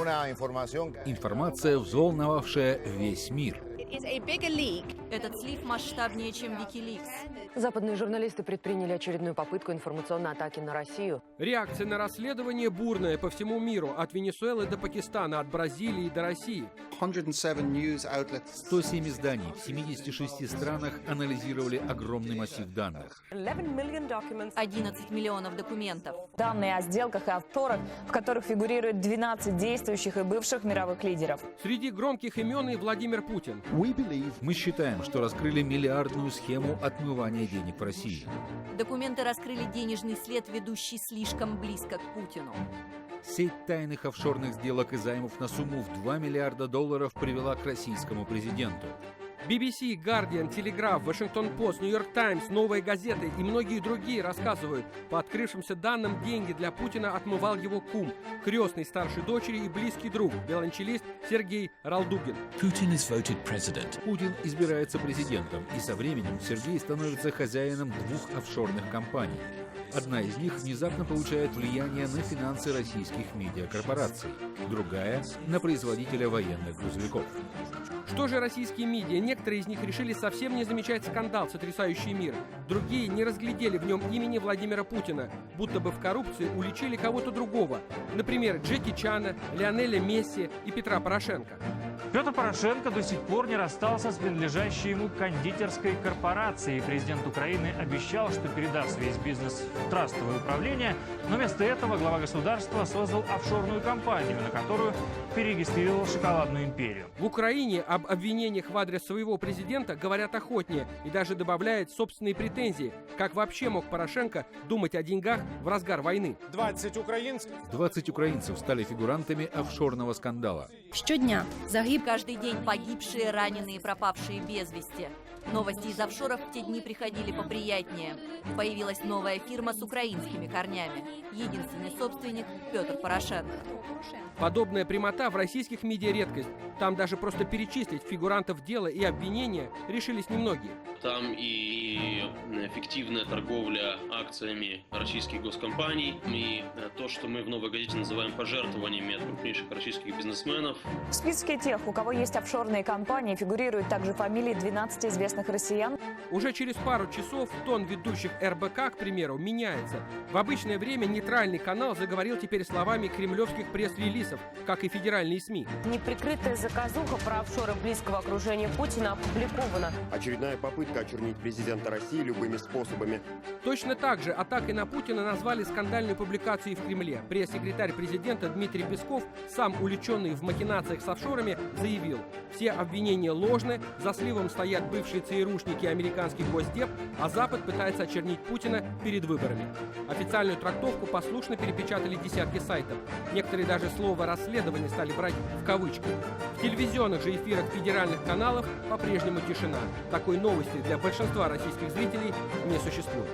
Информация, взволновавшая весь мир. Этот слив масштабнее, чем Wikileaks. Западные журналисты предприняли очередную попытку информационной атаки на Россию. Реакция на расследование бурная по всему миру, от Венесуэлы до Пакистана, от Бразилии до России. 107 изданий в 76 странах анализировали огромный массив данных. 11 миллионов документов. Данные о сделках и офшорах, в которых фигурирует 12 действующих и бывших мировых лидеров. Среди громких имен и Владимир Путин. Мы считаем, что раскрыли миллиардную схему отмывания денег в России. Документы раскрыли денежный след, ведущий слишком близко к Путину. Сеть тайных офшорных сделок и займов на сумму в $2 миллиарда привела к российскому президенту. BBC, Guardian, Telegraph, Washington Post, New York Times, Новые газеты и многие другие рассказывают, по открывшимся данным, деньги для Путина отмывал его кум, крестный старшей дочери и близкий друг, виолончелист Сергей Ралдугин. Путин избирается президентом, и со временем Сергей становится хозяином 2 офшорных компаний. Одна из них внезапно получает влияние на финансы российских медиакорпораций, другая – на производителя военных грузовиков. Что же российские медиа? Некоторые из них решили совсем не замечать скандал, сотрясающий мир. Другие не разглядели в нем имени Владимира Путина, будто бы в коррупции уличили кого-то другого. Например, Джеки Чана, Лионеля Месси и Петра Порошенко. Петр Порошенко до сих пор не расстался с принадлежащей ему кондитерской корпорацией. Президент Украины обещал, что передаст весь бизнес в трастовое управление, но вместо этого глава государства создал офшорную компанию, на которую перерегистрировал шоколадную империю. В Украине об обвинениях в адрес своего президента говорят охотнее и даже добавляют собственные претензии. Как вообще мог Порошенко думать о деньгах в разгар войны? 20 украинцев стали фигурантами офшорного скандала. Щодня загиб, каждый день погибшие, раненые, пропавшие без вести. Новости из офшоров в те дни приходили поприятнее. Появилась новая фирма с украинскими корнями. Единственный собственник – Петр Порошенко. Подобная прямота в российских медиа редкость. Там даже просто перечислить фигурантов дела и обвинения решились немногие. Там и фиктивная торговля акциями российских госкомпаний, и то, что мы в «Новой газете» называем пожертвованиями от крупнейших российских бизнесменов. В списке тех, у кого есть офшорные компании, фигурируют также фамилии 12 известных россиян. Уже через пару часов тон ведущих РБК, к примеру, меняется. В обычное время нейтральный канал заговорил теперь словами кремлевских пресс-релизов, как и федеральные СМИ. Неприкрытая заказуха про офшоры близкого окружения Путина опубликована. Очередная попытка очернить президента России любыми способами. Точно так же атакой на Путина назвали скандальную публикацию в Кремле. Пресс-секретарь президента Дмитрий Песков, сам увлеченный в махинациях с офшорами, заявил: все обвинения ложны, за сливом стоят бывшие ЦРУшники и американский Госдеп, а Запад пытается очернить Путина перед выборами. Официальную трактовку послушно перепечатали десятки сайтов. Некоторые даже слово «расследование» стали брать в кавычки. В телевизионных же эфирах федеральных каналов по-прежнему тишина. Такой новости для большинства российских зрителей не существует.